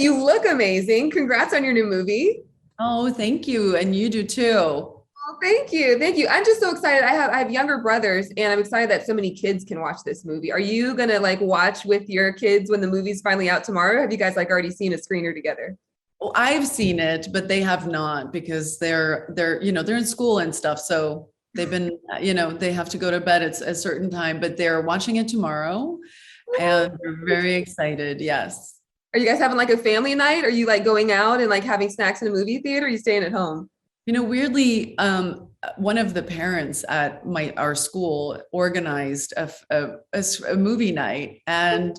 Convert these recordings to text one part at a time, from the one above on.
You look amazing. Congrats on your new movie. Oh, thank you. And you do too. Oh, thank you. Thank you. I'm just so excited. I have younger brothers and I'm excited that so many kids can watch this movie. Are you gonna like watch with your kids when the movie's finally out tomorrow? Have you guys like already seen a screener together? Well, I've seen it, but they have not because they're in school and stuff. So they've been, they have to go to bed at a certain time, but they're watching it tomorrow and they're very excited. Yes. Are you guys having like a family night? Are you like going out and like having snacks in a movie theater? Or are you staying at home? Weirdly, one of the parents at our school organized a movie night, and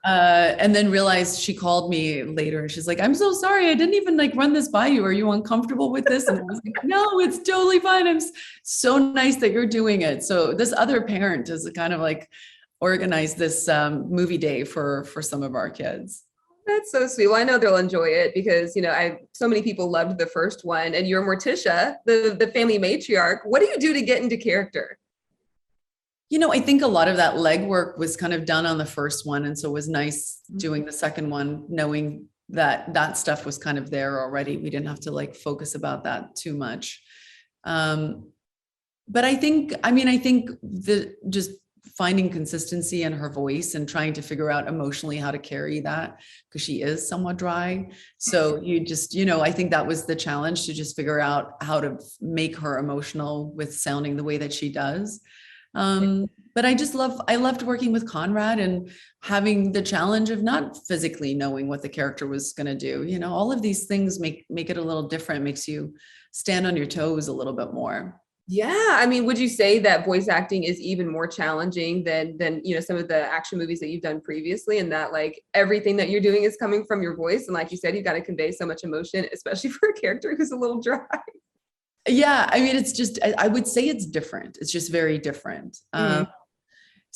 then realized, she called me later and she's like, "I'm so sorry, I didn't even like run this by you. Are you uncomfortable with this?" And I was like, "No, it's totally fine. So nice that you're doing it." So this other parent has kind of like organized this movie day for some of our kids. That's so sweet. Well, I know they'll enjoy it because I so many people loved the first one, and you're Morticia, the family matriarch. What do you do to get into character? I think a lot of that legwork was kind of done on the first one. And so it was nice doing the second one, knowing that that stuff was kind of there already. We didn't have to like focus about that too much. But I think the just finding consistency in her voice and trying to figure out emotionally how to carry that, because she is somewhat dry. So I think that was the challenge, to just figure out how to make her emotional with sounding the way that she does. But I loved working with Conrad and having the challenge of not physically knowing what the character was going to do. All of these things make it a little different, makes you stand on your toes a little bit more. Yeah, I mean, would you say that voice acting is even more challenging than some of the action movies that you've done previously, and that like everything that you're doing is coming from your voice, and like you said, you've got to convey so much emotion, especially for a character who's a little dry. Yeah, I mean, it's just, I would say it's different. It's just very different.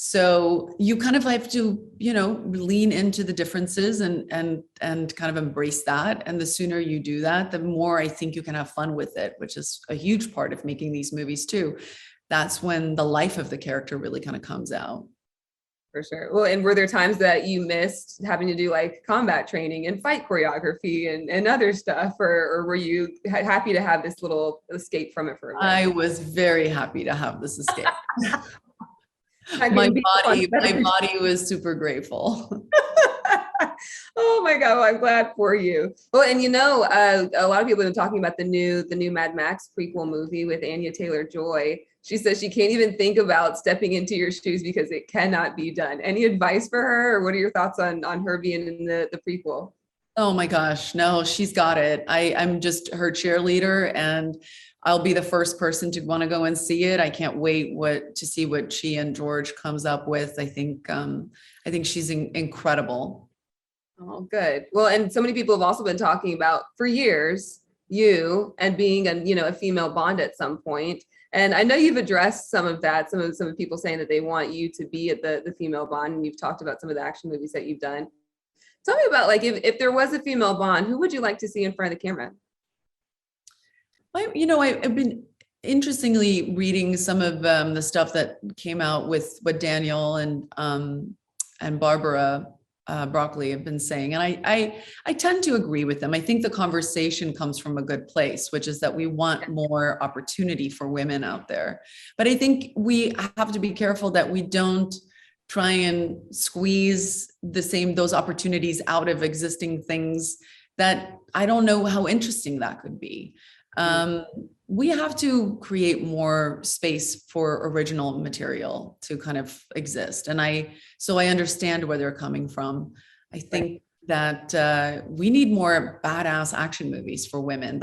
So you kind of have to, lean into the differences and kind of embrace that. And the sooner you do that, the more I think you can have fun with it, which is a huge part of making these movies too. That's when the life of the character really kind of comes out. For sure. Well, and were there times that you missed having to do like combat training and fight choreography and other stuff, or were you happy to have this little escape from it for a bit? I was very happy to have this escape. My body was super grateful. Oh my God, well, I'm glad for you. Well, and a lot of people have been talking about the new Mad Max prequel movie with Anya Taylor-Joy. She says she can't even think about stepping into your shoes because it cannot be done. Any advice for her, or what are your thoughts on her being in the prequel? Oh my gosh, no, she's got it. I'm just her cheerleader, and I'll be the first person to want to go and see it. I can't wait to see what she and George comes up with. I think she's incredible. Oh, good. Well, and so many people have also been talking about for years you and being a female Bond at some point. And I know you've addressed some of that. Some of people saying that they want you to be at the female Bond, and you've talked about some of the action movies that you've done. Tell me about like if there was a female Bond, who would you like to see in front of the camera? I've been interestingly reading some of the stuff that came out with what Daniel and Barbara Broccoli have been saying, and I tend to agree with them. I think the conversation comes from a good place, which is that we want more opportunity for women out there. But I think we have to be careful that we don't try and squeeze those opportunities out of existing things that I don't know how interesting that could be. We have to create more space for original material to kind of exist. And I understand where they're coming from. I think that we need more badass action movies for women.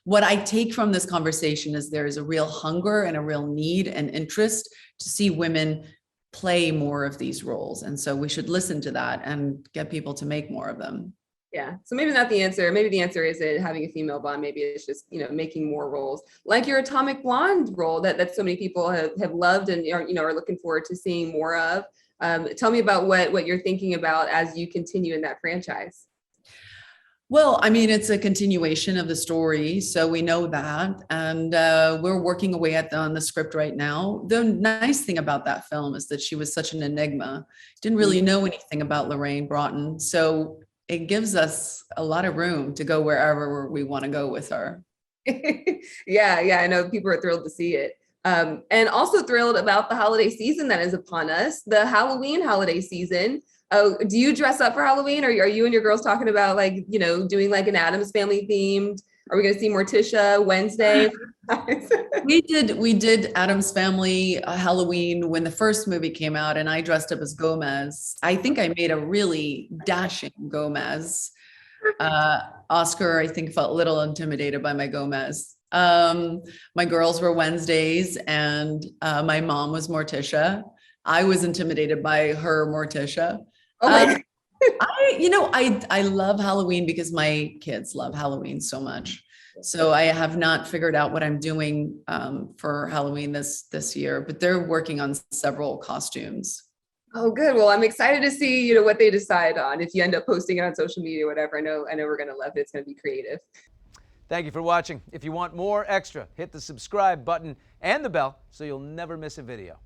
What I take from this conversation is there is a real hunger and a real need and interest to see women play more of these roles. And so we should listen to that and get people to make more of them. Yeah. So maybe not the answer. Maybe the answer isn't having a female Bond. Maybe it's just, making more roles like your Atomic Blonde role that so many people have loved and are looking forward to seeing more of. Tell me about what you're thinking about as you continue in that franchise. Well, I mean, it's a continuation of the story, so we know that, and we're working away on the script right now. The nice thing about that film is that she was such an enigma. Didn't really know anything about Lorraine Broughton, so it gives us a lot of room to go wherever we want to go with her. Yeah, I know people are thrilled to see it. And also thrilled about the holiday season that is upon us, the Halloween holiday season. Oh, do you dress up for Halloween? Or are you and your girls talking about like, doing like an Addams Family themed? Are we going to see Morticia Wednesday? We did Addams Family Halloween when the first movie came out, and I dressed up as Gomez. I think I made a really dashing Gomez. Oscar, I think, felt a little intimidated by my Gomez. My girls were Wednesdays, and my mom was Morticia. I was intimidated by her Morticia. Oh my God. I love Halloween because my kids love Halloween so much. So I have not figured out what I'm doing for Halloween this year, but they're working on several costumes. Oh, good. Well, I'm excited to see, what they decide on. If you end up posting it on social media, or whatever, I know we're going to love it. It's going to be creative. Thank you for watching. If you want more extra, hit the subscribe button and the bell so you'll never miss a video.